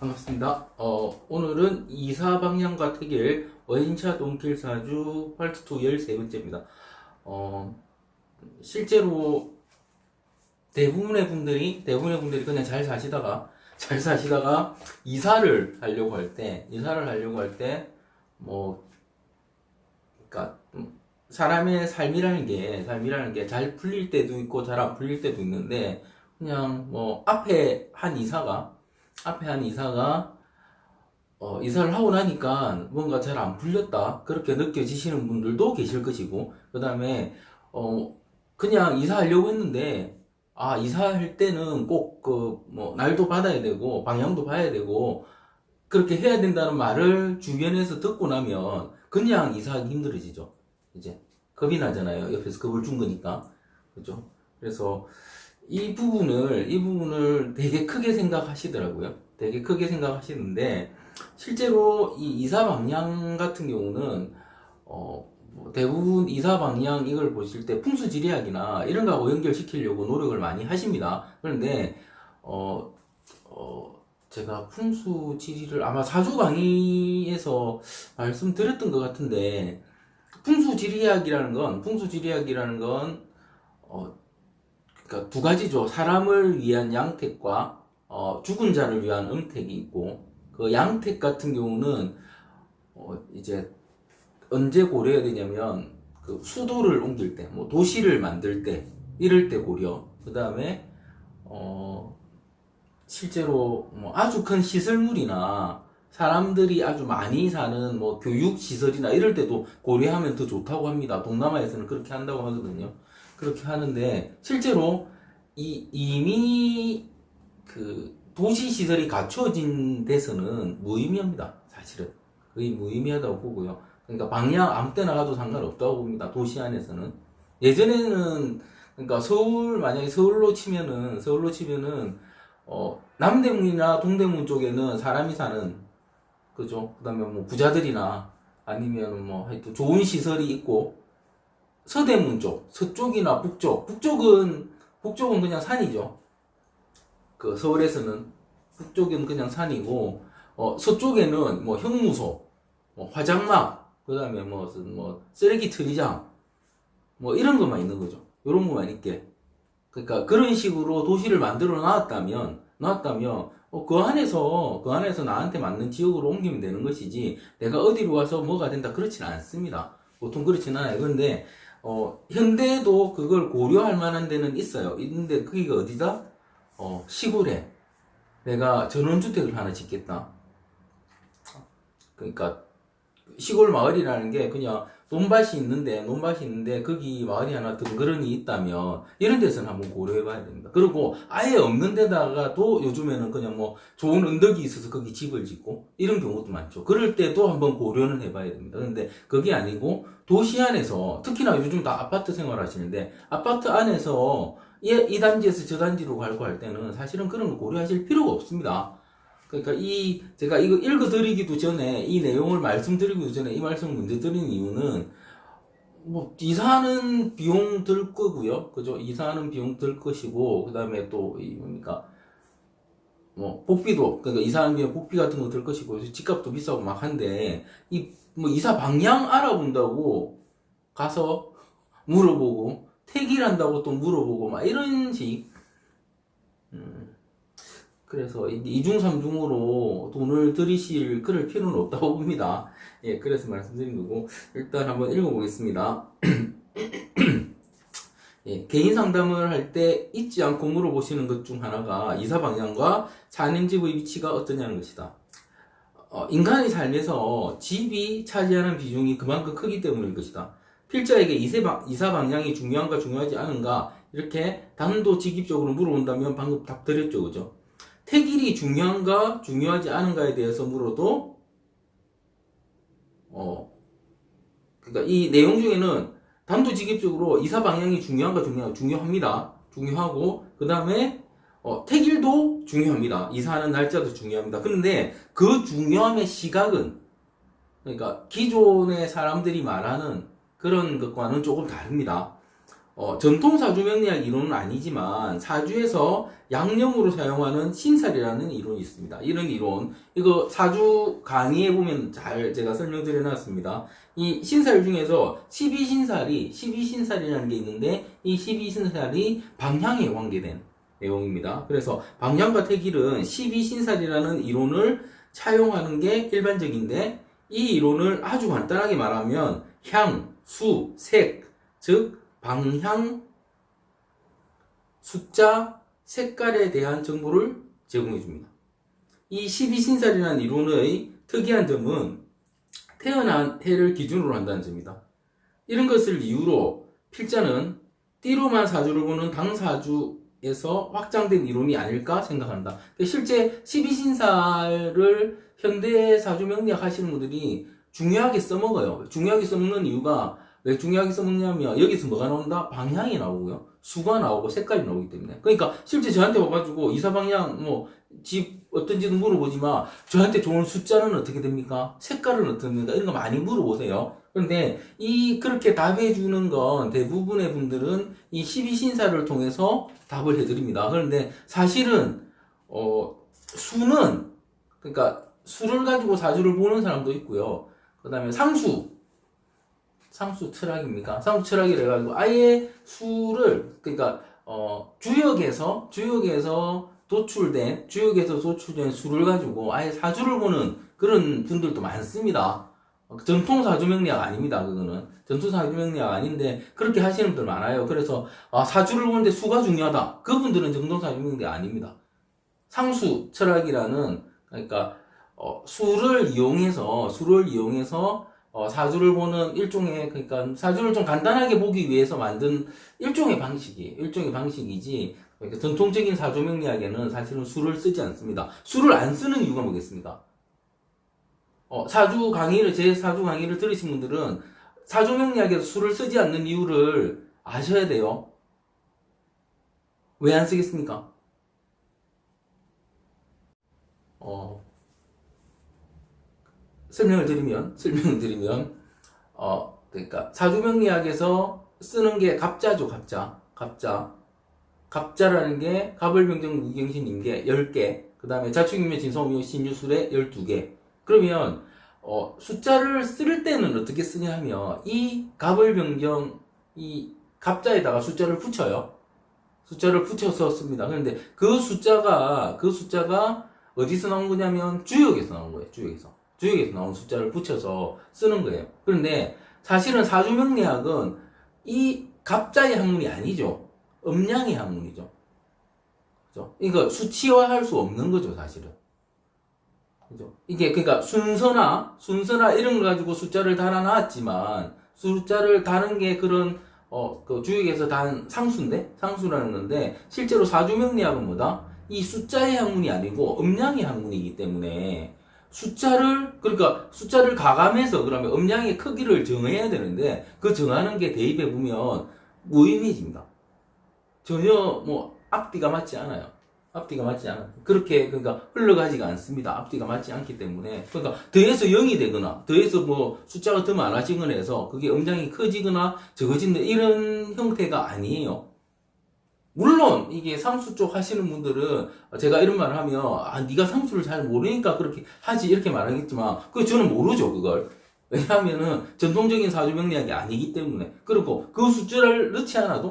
반갑습니다. 오늘은 이사 방향과 태길 원샷 원킬 사주 파트 2 13번째입니다. 실제로 대부분의 분들이 그냥 잘 사시다가 이사를 하려고 할 때, 그러니까 사람의 삶이라는 게 잘 풀릴 때도 있고 잘 안 풀릴 때도 있는데, 그냥 앞에 한 이사가 이사를 하고 나니까 뭔가 잘 안 풀렸다 그렇게 느껴지시는 분들도 계실 것이고, 그 다음에 그냥 이사하려고 했는데 이사할 때는 꼭 날도 받아야 되고 방향도 봐야 되고 그렇게 해야 된다는 말을 주변에서 듣고 나면 그냥 이사하기 힘들어지죠. 이제 겁이 나잖아요. 옆에서 겁을 준 거니까. 그죠? 그래서 이 부분을 되게 크게 생각하시더라고요. 되게 크게 생각하시는데, 실제로 이 이사 방향 같은 경우는, 대부분 이사 방향 이걸 보실 때 풍수지리학이나 이런 거하고 연결시키려고 노력을 많이 하십니다. 그런데, 제가 풍수지리를 아마 사주 강의에서 말씀드렸던 것 같은데, 풍수지리학이라는 건, 그러니까 두 가지죠. 사람을 위한 양택과 죽은 자를 위한 음택이 있고, 그 양택 같은 경우는 이제 언제 고려해야 되냐면 그 수도를 옮길 때, 도시를 만들 때 이럴 때 고려. 그 다음에 실제로 아주 큰 시설물이나 사람들이 아주 많이 사는 교육 시설이나 이럴 때도 고려하면 더 좋다고 합니다. 동남아에서는 그렇게 한다고 하거든요. 그렇게 하는데 실제로 이미 그 도시 시설이 갖춰진 데서는 무의미합니다. 사실은 거의 무의미하다고 보고요. 그러니까 방향 아무 때나 가도 상관없다고 봅니다. 도시 안에서는. 예전에는, 그러니까 만약에 서울로 치면은 남대문이나 동대문 쪽에는 사람이 사는, 그죠? 그 다음에 부자들이나 아니면 하여튼 좋은 시설이 있고, 서대문 쪽, 서쪽이나 북쪽은 그냥 산이죠. 그 서울에서는 북쪽은 그냥 산이고, 서쪽에는 형무소, 화장막, 그 다음에 쓰레기 처리장, 이런 것만 있는 거죠. 이런 것만 있게. 그러니까 그런 식으로 도시를 만들어 놨다면 그 안에서 나한테 맞는 지역으로 옮기면 되는 것이지, 내가 어디로 가서 뭐가 된다 그렇진 않습니다. 보통 그렇진 않아요. 그런데 현대에도 그걸 고려할 만한 데는 있어요. 있는데 거기가 어디다? 시골에 내가 전원주택을 하나 짓겠다. 그러니까 시골 마을이라는 게 그냥 논밭이 있는데 거기 마을이 하나 덩그러니 있다면 이런 데서는 한번 고려해 봐야 됩니다. 그리고 아예 없는 데다가도 요즘에는 그냥 좋은 언덕이 있어서 거기 집을 짓고 이런 경우도 많죠. 그럴 때도 한번 고려는 해 봐야 됩니다. 근데 그게 아니고 도시 안에서, 특히나 요즘 다 아파트 생활 하시는데 아파트 안에서 이 단지에서 저 단지로 갈고 할 때는 사실은 그런 거 고려하실 필요가 없습니다. 그러니까 제가 이거 읽어드리기도 전에, 이 내용을 말씀드리기도 전에 이 말씀을 먼저 드리는 이유는, 이사하는 비용 들 거고요. 그죠? 이사하는 비용 들 것이고, 그 다음에 또, 복비도, 그러니까 이사하는 비용 복비 같은 거 들 것이고, 집값도 비싸고 막 한데, 이사 방향 알아본다고 가서 물어보고, 택일한다고 또 물어보고, 막 이런 식, 그래서 이중 삼중으로 돈을 들이실 그럴 필요는 없다고 봅니다. 예, 그래서 말씀드린 거고, 일단 한번 읽어보겠습니다. 예, 개인 상담을 할 때 잊지 않고 물어보시는 것 중 하나가 이사 방향과 사는 집의 위치가 어떠냐는 것이다. 인간의 삶에서 집이 차지하는 비중이 그만큼 크기 때문일 것이다. 필자에게 이사 방향이 중요한가 중요하지 않은가 이렇게 단도직입적으로 물어본다면 방금 답 드렸죠, 그죠? 택일이 중요한가 중요하지 않은가에 대해서 물어도 그러니까 이 내용 중에는 단도직입적으로 이사 방향이 중요합니다. 중요하고, 그 다음에 택일도 중요합니다. 이사하는 날짜도 중요합니다. 그런데 그 중요함의 시각은, 그러니까 기존의 사람들이 말하는 그런 것과는 조금 다릅니다. 전통 사주명리학 이론은 아니지만 사주에서 양념으로 사용하는 신살이라는 이론이 있습니다. 이런 이론, 이거 사주 강의에 보면 잘 제가 설명드려 놨습니다. 이 신살 중에서 12신살이라는 게 있는데 이 12신살이 방향에 관계된 내용입니다. 그래서 방향과 태길은 12신살이라는 이론을 차용하는 게 일반적인데 이 이론을 아주 간단하게 말하면 향, 수, 색, 즉 방향, 숫자, 색깔에 대한 정보를 제공해 줍니다. 이 12신살이라는 이론의 특이한 점은 태어난 해를 기준으로 한다는 점입니다. 이런 것을 이유로 필자는 띠로만 사주를 보는 당사주에서 확장된 이론이 아닐까 생각한다. 실제 12신살을 현대 사주명리학 하시는 분들이 중요하게 써먹어요. 중요하게 써먹는 이유가 왜 중요하게 써먹냐면 여기서 뭐가 나온다? 방향이 나오고요. 수가 나오고 색깔이 나오기 때문에. 그러니까 실제 저한테 와가지고 이사방향 집 어떤지도 물어보지만 저한테 좋은 숫자는 어떻게 됩니까? 색깔은 어떻게 됩니까? 이런 거 많이 물어보세요. 그런데 그렇게 답해주는 건 대부분의 분들은 이 12신사를 통해서 답을 해드립니다. 그런데 사실은 수는 그러니까 수를 가지고 사주를 보는 사람도 있고요. 그 다음에 상수 철학입니까? 상수 철학이라 해가지고 아예 수를 그러니까 주역에서 도출된 수를 가지고 아예 사주를 보는 그런 분들도 많습니다. 전통 사주명리학 아닙니다. 그거는 전통 사주명리학 아닌데 그렇게 하시는 분들 많아요. 그래서 사주를 보는데 수가 중요하다. 그분들은 전통 사주명리학 아닙니다. 상수 철학이라는 그러니까 수를 이용해서 사주를 보는 일종의 그러니까 사주를 좀 간단하게 보기 위해서 만든 일종의 방식이지 그러니까 전통적인 사주명리학에는 사실은 수를 쓰지 않습니다. 수를 안 쓰는 이유가 뭐겠습니까? 제 사주 강의를 들으신 분들은 사주명리학에서 수를 쓰지 않는 이유를 아셔야 돼요. 왜 안 쓰겠습니까? 설명을 드리면, 그러니까, 사주명리학에서 쓰는 게 갑자죠, 갑자. 갑자라는 게, 갑을병정, 무경신, 임계 10개, 그 다음에 자축인묘, 진성묘, 신유술에 12개. 그러면, 숫자를 쓸 때는 어떻게 쓰냐 하면, 이 갑을병정, 이 갑자에다가 숫자를 붙여요. 숫자를 붙여서 씁니다. 그런데 그 숫자가 어디서 나온 거냐면, 주역에서 나온 거예요, 주역에서 나온 숫자를 붙여서 쓰는 거예요. 그런데 사실은 사주명리학은 이 갑자의 학문이 아니죠. 음량의 학문이죠. 그죠? 이거 수치화할 수 없는 거죠, 사실은. 그죠? 이게 그러니까 순서나 이런 거 가지고 숫자를 달아놨지만 숫자를 다는 게 그런 그 주역에서 단 상수라는 건데 실제로 사주명리학은 뭐다? 이 숫자의 학문이 아니고 음량의 학문이기 때문에 숫자를 가감해서 그러면 음량의 크기를 정해야 되는데 그 정하는 게 대입해 보면 무의미해집니다. 전혀 앞뒤가 맞지 않아요. 그렇게 그러니까 흘러가지가 않습니다. 앞뒤가 맞지 않기 때문에 그러니까 더해서 0이 되거나 더해서 숫자가 더 많아지거나 해서 그게 음량이 커지거나 적어진다 이런 형태가 아니에요. 물론 이게 상수 쪽 하시는 분들은 제가 이런 말을 하면 네가 상수를 잘 모르니까 그렇게 하지 이렇게 말하겠지만 저는 모르죠 그걸. 왜냐하면은 전통적인 사주명리학이 아니기 때문에. 그리고 그 숫자를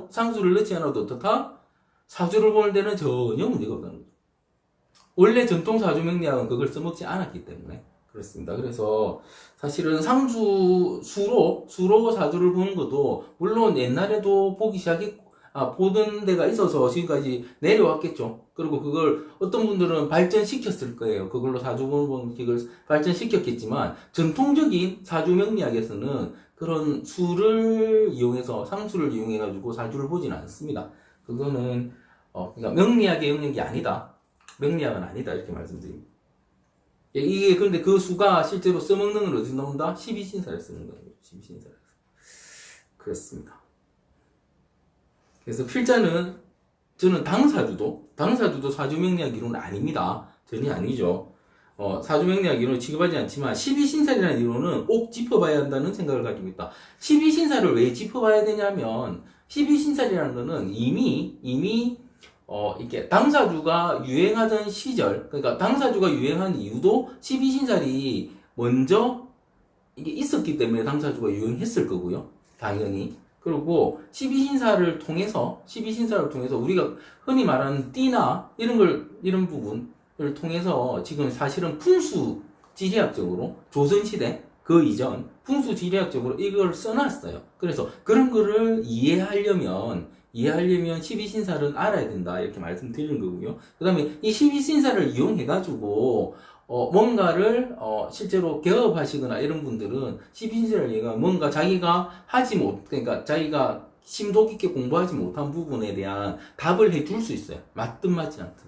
상수를 넣지 않아도 어떻다? 사주를 보는 데는 전혀 문제가 없다는 거죠. 원래 전통 사주명리학은 그걸 써먹지 않았기 때문에 그렇습니다. 그래서 사실은 수로 사주를 보는 것도 물론 옛날에도 보던 데가 있어서 지금까지 내려왔겠죠. 그리고 그걸 어떤 분들은 발전시켰을 거예요. 그걸로 사주 보는 방식을 발전시켰겠지만 전통적인 사주명리학에서는 그런 상수를 이용해가지고 사주를 보지는 않습니다. 그거는 그러니까 명리학의 영역이 아니다. 명리학은 아니다 이렇게 말씀드립니다. 이게 그런데 그 수가 실제로 써먹는 건 어디서 나온다? 12신사를 쓰는 거예요. 12신사를. 그렇습니다. 그래서 필자는 저는 당사주도 사주명리학 이론은 아닙니다. 전혀 아니죠. 사주명리학 이론을 취급하지 않지만 12신살이라는 이론은 꼭 짚어봐야 한다는 생각을 가지고 있다. 12신살을 왜 짚어봐야 되냐면 12신살이라는 거는 이미 이렇게 당사주가 유행하던 시절, 그러니까 당사주가 유행한 이유도 12신살이 먼저 이게 있었기 때문에 당사주가 유행했을 거고요. 당연히. 그리고 12신사를 통해서 우리가 흔히 말하는 띠나 이런 부분을 통해서 지금 사실은 풍수 지리학적으로 조선시대 그 이전 풍수 지리학적으로 이걸 써놨어요. 그래서 그런 거를 이해하려면 12신사를 알아야 된다. 이렇게 말씀드리는 거고요. 그 다음에 이 12신사를 이용해가지고, 뭔가를, 실제로 개업하시거나 이런 분들은 12신사를 이용하면 뭔가 자기가 그러니까 자기가 심도 깊게 공부하지 못한 부분에 대한 답을 해줄 수 있어요. 맞든 맞지 않든.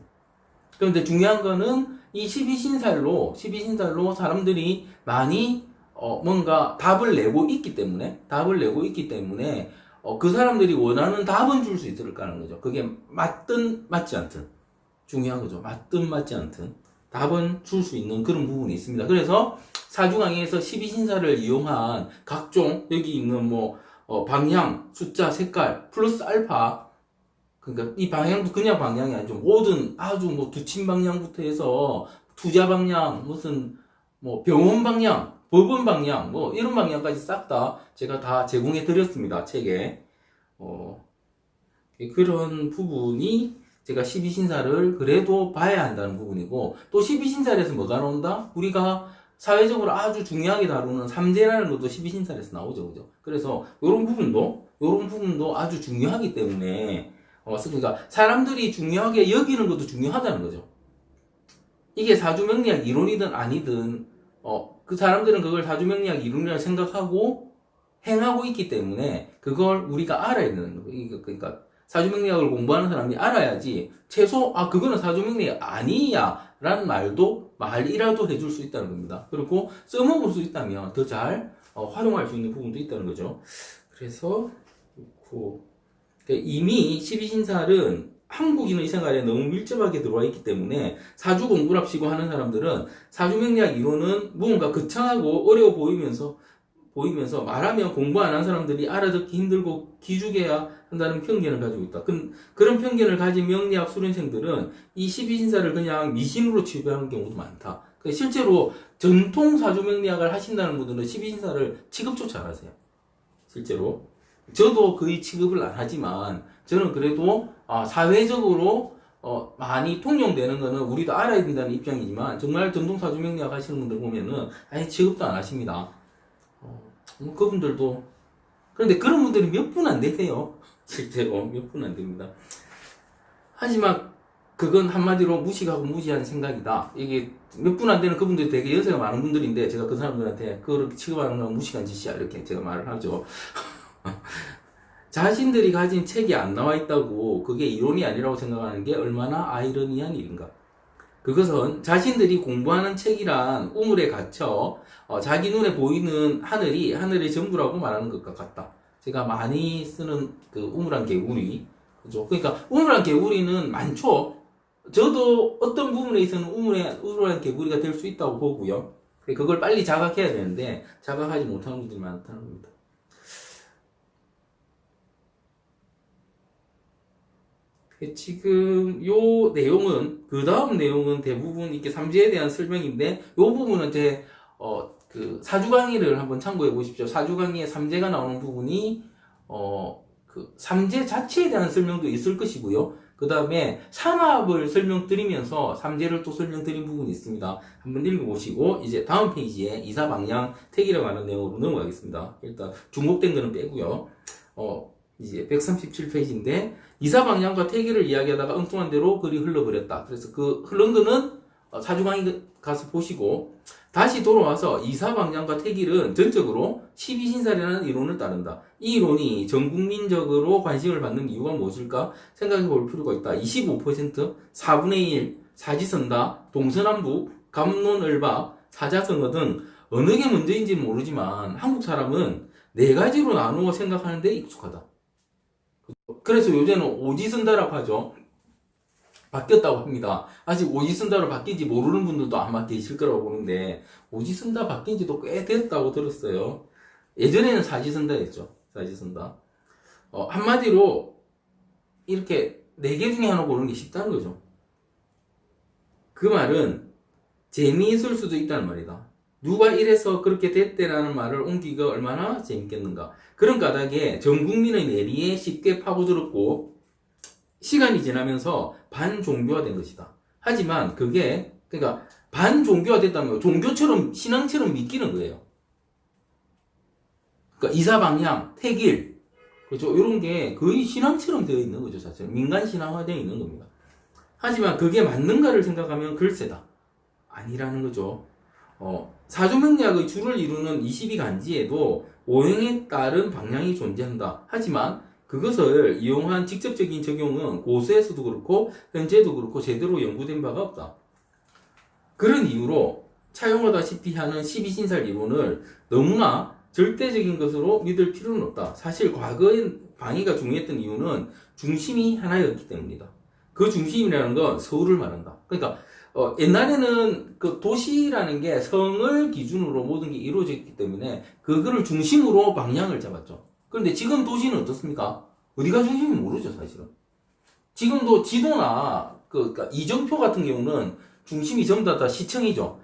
그런데 중요한 거는 이 12신살로 사람들이 많이, 뭔가 답을 내고 있기 때문에, 그 사람들이 원하는 답은 줄 수 있을까라는 거죠. 그게 맞든 맞지 않든 중요한 거죠. 맞든 맞지 않든 답은 줄 수 있는 그런 부분이 있습니다. 그래서 사주강의에서 12신사를 이용한 각종 여기 있는 방향, 숫자, 색깔 플러스 알파, 그러니까 이 방향도 그냥 방향이 아니죠. 모든 아주 두침 방향부터 해서 투자 방향, 무슨 병원 방향, 법원 방향, 이런 방향까지 싹 다 제가 다 제공해 드렸습니다. 책에. 그런 부분이 제가 12신사를 그래도 봐야 한다는 부분이고, 또 12신사에서 뭐가 나온다? 우리가 사회적으로 아주 중요하게 다루는 삼재라는 것도 12신사에서 나오죠. 그죠? 그래서 요런 부분도 아주 중요하기 때문에, 그러니까 사람들이 중요하게 여기는 것도 중요하다는 거죠. 이게 사주명리학 이론이든 아니든, 그 사람들은 그걸 사주명리학 이론이라고 생각하고 행하고 있기 때문에 그걸 우리가 알아야 되는 거예요. 그러니까 사주명리학을 공부하는 사람이 알아야지 최소 그거는 사주명리학 아니야 라는 말이라도 해줄 수 있다는 겁니다. 그리고 써먹을 수 있다면 더 잘 활용할 수 있는 부분도 있다는 거죠. 그래서 이미 12신살은 한국인의 생활에 너무 밀접하게 들어와 있기 때문에 사주 공부랍시고 하는 사람들은 사주명리학 이론은 무언가 거창하고 어려워 보이면서 말하면 공부 안 한 사람들이 알아듣기 힘들고 기죽여야 한다는 편견을 가지고 있다. 그런 편견을 가진 명리학 수련생들은 이 12신사를 그냥 미신으로 취급하는 경우도 많다. 실제로 전통 사주명리학을 하신다는 분들은 12신사를 취급조차 안 하세요. 실제로. 저도 거의 취급을 안 하지만 저는 그래도 사회적으로 많이 통용되는 거는 우리도 알아야 된다는 입장이지만 정말 전통 사주명리학 하시는 분들 보면은 아예 취급도 안 하십니다. 그분들도 그런데 그런 분들이 몇 분 안 되세요. 실제로 몇 분 안 됩니다. 하지만 그건 한마디로 무식하고 무지한 생각이다. 이게 몇 분 안 되는 그분들이 되게 연세가 많은 분들인데 제가 그 사람들한테 그렇게 취급하는 건 무식한 짓이야 이렇게 제가 말을 하죠. 자신들이 가진 책이 안 나와 있다고 그게 이론이 아니라고 생각하는 게 얼마나 아이러니한 일인가. 그것은 자신들이 공부하는 책이란 우물에 갇혀 자기 눈에 보이는 하늘이 전부라고 말하는 것과 같다. 제가 많이 쓰는 그 우물안 개구리, 그죠? 그러니까 우물안 개구리는 많죠. 저도 어떤 부분에 있어서는 우물안 개구리가 될 수 있다고 보고요. 그걸 빨리 자각해야 되는데 자각하지 못하는 분들이 많다는 겁니다. 지금 요 내용은 그 다음 내용은 대부분 이렇게 삼재에 대한 설명인데 요 부분은 제 그 사주 강의를 한번 참고해 보십시오. 사주 강의에 삼재가 나오는 부분이 그 삼재 자체에 대한 설명도 있을 것이고요. 그 다음에 삼합을 설명드리면서 삼재를 또 설명드린 부분이 있습니다. 한번 읽어보시고 이제 다음 페이지에 이사방향 택이라고 하는 내용으로 넘어가겠습니다. 일단 중복된 거는 빼고요. 이제 137페이지인데 이사방향과 태기를 이야기하다가 엉뚱한 대로 글이 흘러버렸다. 그래서 그 흐른 거는 사주 강의 가서 보시고 다시 돌아와서 이사방향과 태기는 전적으로 12신살이라는 이론을 따른다. 이 이론이 전국민적으로 관심을 받는 이유가 무엇일까 생각해 볼 필요가 있다. 25%, 4분의 1, 사지선다, 동서남북, 갑론을박, 사자성어 등 어느 게 먼저인지는 모르지만 한국 사람은 네 가지로 나누어 생각하는 데 익숙하다. 그래서 요새는 오지선다라고 하죠. 바뀌었다고 합니다. 아직 오지선다로 바뀐지 모르는 분들도 아마 계실 거라고 보는데 오지선다 바뀐 지도 꽤 됐다고 들었어요. 예전에는 사지선다였죠. 사지선다. 한마디로 이렇게 4개 중에 하나 고르는 게 쉽다는 거죠. 그 말은 재미있을 수도 있다는 말이다. 누가 이래서 그렇게 됐대라는 말을 옮기기가 얼마나 재밌겠는가. 그런 까닭에 전 국민의 내리에 쉽게 파고들었고 시간이 지나면서 반종교화된 것이다. 하지만 그게 그러니까 반종교화됐다면 종교처럼 신앙처럼 믿기는 거예요. 그러니까 이사방향, 택일, 그렇죠? 이런 게 거의 신앙처럼 되어 있는 거죠, 자체로. 민간 신앙화되어 있는 겁니다. 하지만 그게 맞는가를 생각하면 글쎄다. 아니라는 거죠. 사조명리학의 주를 이루는 22간지에도 오행에 따른 방향이 존재한다. 하지만 그것을 이용한 직접적인 적용은 고수에서도 그렇고 현재도 그렇고 제대로 연구된 바가 없다. 그런 이유로 차용하다시피 하는 12신살 이론을 너무나 절대적인 것으로 믿을 필요는 없다. 사실 과거엔 방위가 중요했던 이유는 중심이 하나였기 때문이다. 그 중심이라는 건 서울을 말한다. 그러니까 옛날에는 그 도시라는 게 성을 기준으로 모든 게 이루어졌기 때문에 그거를 중심으로 방향을 잡았죠. 그런데 지금 도시는 어떻습니까? 어디가 중심인지 모르죠, 사실은. 지금도 지도나 그러니까 이정표 같은 경우는 중심이 전부 다 시청이죠.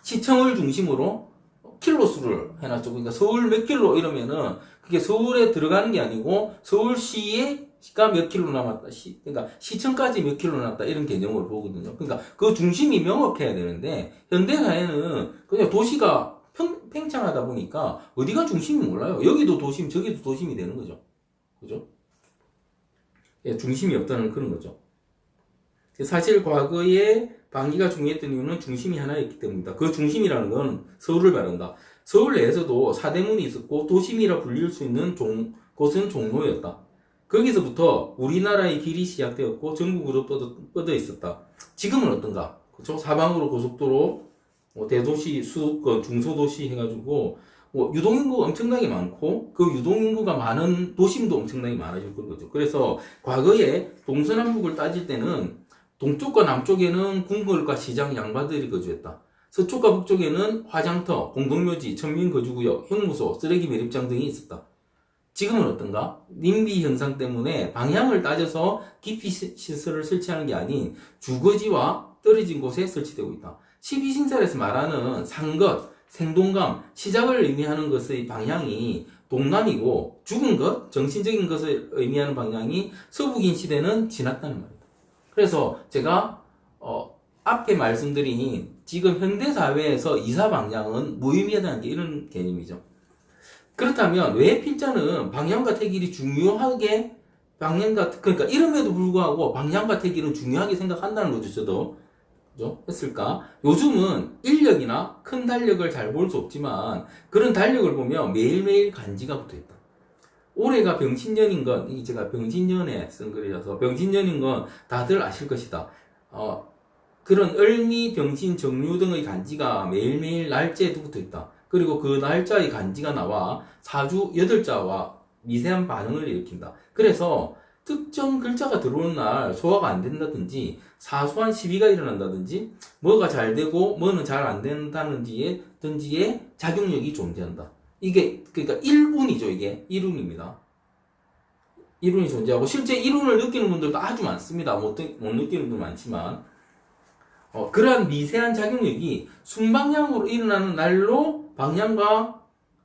시청을 중심으로 킬로수를 해놨죠. 그러니까 서울 몇 킬로 이러면은 그게 서울에 들어가는 게 아니고 서울시가 몇 킬로 남았다. 그러니까 시청까지 몇 킬로 남았다. 이런 개념으로 보거든요. 그러니까 그 중심이 명확해야 되는데 현대사회는 그냥 도시가 팽창하다 보니까 어디가 중심이 몰라요. 여기도 도심, 저기도 도심이 되는 거죠. 그죠? 예, 중심이 없다는 그런 거죠. 사실 과거에 방위가 중요했던 이유는 중심이 하나였기 때문이다. 그 중심이라는 건 서울을 말한다. 서울 내에서도 사대문이 있었고 도심이라 불릴 수 있는 곳은 종로였다. 거기서부터 우리나라의 길이 시작되었고 전국으로 뻗어 있었다. 지금은 어떤가? 그렇죠? 사방으로 고속도로, 대도시, 수도권, 중소도시 해가지고 유동인구가 엄청나게 많고 그 유동인구가 많은 도심도 엄청나게 많아질 거죠. 그래서 과거에 동서남북을 따질 때는 동쪽과 남쪽에는 궁궐과 시장, 양반들이 거주했다. 서쪽과 북쪽에는 화장터, 공동묘지, 천민거주구역, 형무소, 쓰레기 매립장 등이 있었다. 지금은 어떤가? 님비 현상 때문에 방향을 따져서 기피 시설을 설치하는 게 아닌 주거지와 떨어진 곳에 설치되고 있다. 12신살에서 말하는 상것, 생동감, 시작을 의미하는 것의 방향이 동남이고 죽은 것, 정신적인 것을 의미하는 방향이 서북인 시대는 지났다는 말이다. 그래서 제가 앞에 말씀드린 지금 현대사회에서 이사 방향은 무의미하다는 게 이런 개념이죠. 그렇다면 왜 필자는 방향과 태길이 중요하게 그러니까 이름에도 불구하고 방향과 태길은 중요하게 생각한다는 거죠, 저도. 그죠? 했을까? 요즘은 인력이나 큰 달력을 잘 볼 수 없지만 그런 달력을 보면 매일매일 간지가 붙어 있다. 올해가 병신년인 건, 이게 제가 병신년에 쓴 글이라서 병신년인 건 다들 아실 것이다. 그런 을미, 병신, 정류 등의 간지가 매일매일 날짜에도 붙어 있다. 그리고 그 날짜의 간지가 나와 사주 8자와 미세한 반응을 일으킨다. 그래서 특정 글자가 들어오는 날 소화가 안 된다든지 사소한 시비가 일어난다든지 뭐가 잘 되고 뭐는 잘 안 된다든지의 작용력이 존재한다. 이게 그러니까 일운이죠. 이게 일운입니다. 일운이 존재하고 실제 일운을 느끼는 분들도 아주 많습니다. 못 느끼는 분도 많지만 그러한 미세한 작용력이 순방향으로 일어나는 날로 방향과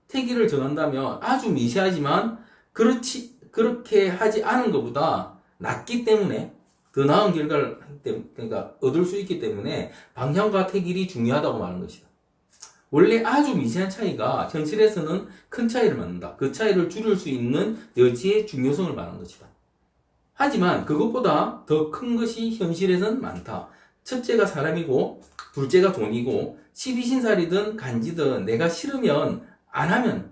태기를 정한다면 아주 미세하지만 그렇게 하지 않은 것보다 낫기 때문에 더 나은 결과를 그러니까 얻을 수 있기 때문에 방향과 태길이 중요하다고 말하는 것이다. 원래 아주 미세한 차이가 현실에서는 큰 차이를 만든다. 그 차이를 줄일 수 있는 여지의 중요성을 말하는 것이다. 하지만 그것보다 더 큰 것이 현실에서는 많다. 첫째가 사람이고 둘째가 돈이고 12신살이든 간지든 내가 싫으면 안 하면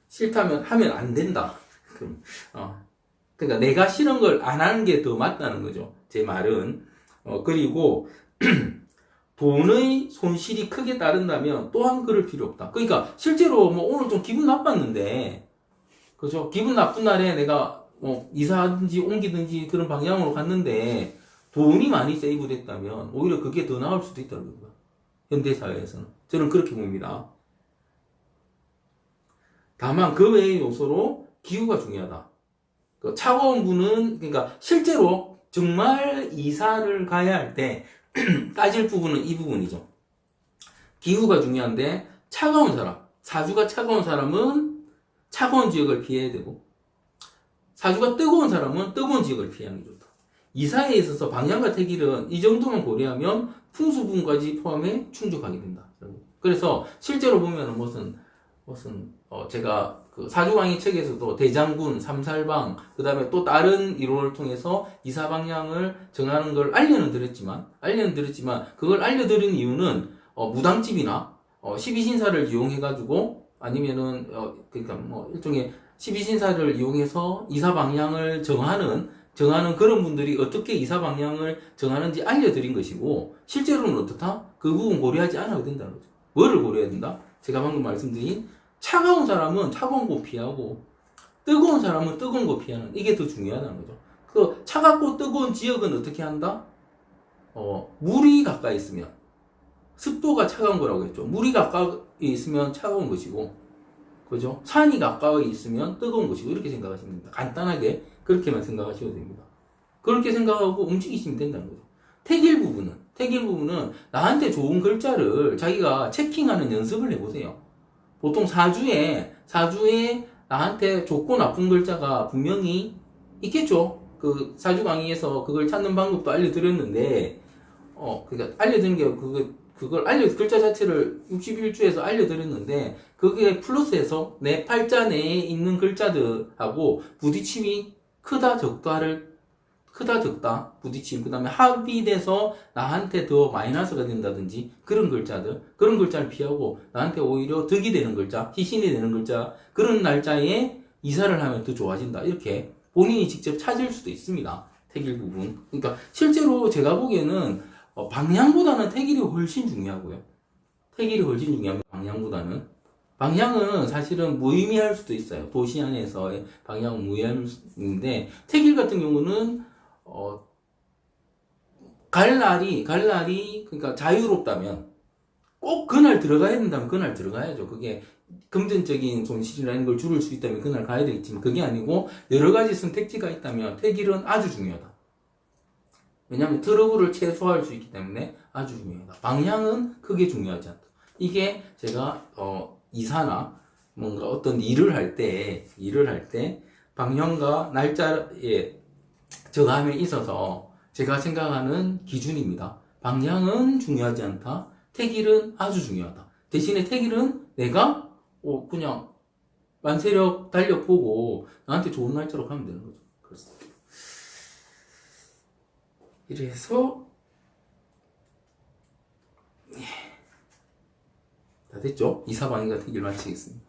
싫다면 하면 안 된다. 그러니까 내가 싫은 걸 안 하는 게 더 맞다는 거죠. 제 말은. 그리고 돈의 손실이 크게 따른다면 또한 그럴 필요 없다. 그러니까 실제로 뭐 오늘 좀 기분 나빴는데, 그죠? 기분 나쁜 날에 내가 이사하든지 옮기든지 그런 방향으로 갔는데 돈이 많이 세이브 됐다면 오히려 그게 더 나을 수도 있다는 거예요. 현대사회에서는. 저는 그렇게 봅니다. 다만 그 외의 요소로 기후가 중요하다. 그 차가운 부는 그러니까 실제로 정말 이사를 가야 할 때 따질 부분은 이 부분이죠. 기후가 중요한데 차가운 사람, 사주가 차가운 사람은 차가운 지역을 피해야 되고 사주가 뜨거운 사람은 뜨거운 지역을 피하는 게 좋다. 이사에 있어서 방향과 태길은 이 정도만 고려하면 풍수분까지 포함해 충족하게 된다. 그래서 실제로 보면은 제가 그 사주강의 책에서도 대장군, 삼살방, 그 다음에 또 다른 이론을 통해서 이사 방향을 정하는 걸 알려는 드렸지만 그걸 알려드린 이유는 무당집이나 12신사를 이용해가지고 아니면은 그러니까 뭐 일종의 12신사를 이용해서 이사 방향을 정하는 그런 분들이 어떻게 이사 방향을 정하는지 알려드린 것이고 실제로는 어떻다? 그 부분 고려하지 않아도 된다는 거죠. 뭐를 고려해야 된다? 제가 방금 말씀드린 차가운 사람은 차가운 곳 피하고 뜨거운 사람은 뜨거운 곳 피하는 이게 더 중요하다는 거죠. 그 차갑고 뜨거운 지역은 어떻게 한다? 물이 가까이 있으면 습도가 차가운 거라고 했죠. 물이 가까이 있으면 차가운 것이고, 그죠? 산이 가까이 있으면 뜨거운 것이고 이렇게 생각하시면 됩니다. 간단하게 그렇게만 생각하셔도 됩니다. 그렇게 생각하고 움직이시면 된다는 거죠. 태길 부분은 나한테 좋은 글자를 자기가 체킹하는 연습을 해보세요. 보통 사주에 나한테 좋고 나쁜 글자가 분명히 있겠죠. 그 사주 강의에서 그걸 찾는 방법도 알려드렸는데, 그러니까 알려드린 게 글자 자체를 61주에서 알려드렸는데, 그게 플러스해서 내 팔자 내에 있는 글자들하고 부딪힘이 크다 적다 부딪힘, 그 다음에 합의돼서 나한테 더 마이너스가 된다든지 그런 글자를 피하고 나한테 오히려 득이 되는 글자, 희신이 되는 글자, 그런 날짜에 이사를 하면 더 좋아진다. 이렇게 본인이 직접 찾을 수도 있습니다. 태길 부분. 그러니까 실제로 제가 보기에는 방향보다는 태길이 훨씬 중요하고요. 태길이 훨씬 중요합니다. 방향은 사실은 무의미할 수도 있어요. 도시 안에서의 방향은 무의미할 수 있는데 태길 같은 경우는 갈 날이 그러니까 자유롭다면 꼭 그날 들어가야 된다면 그날 들어가야죠. 그게 금전적인 손실이라는 걸 줄일 수 있다면 그날 가야 되겠지만 그게 아니고 여러 가지 선택지가 있다면 태길은 아주 중요하다. 왜냐하면 트러블을 최소화할 수 있기 때문에 아주 중요하다. 방향은 크게 중요하지 않다. 이게 제가 이사나 뭔가 어떤 일을 할 때 방향과 날짜에 정함에 있어서 제가 생각하는 기준입니다. 방향은 중요하지 않다. 태길은 아주 중요하다. 대신에 태길은 내가 그냥 만세력 달력 보고 나한테 좋은 날짜로 가면 되는 거죠. 그렇습니다. 이래서 다 됐죠? 이사방위가 태길 마치겠습니다.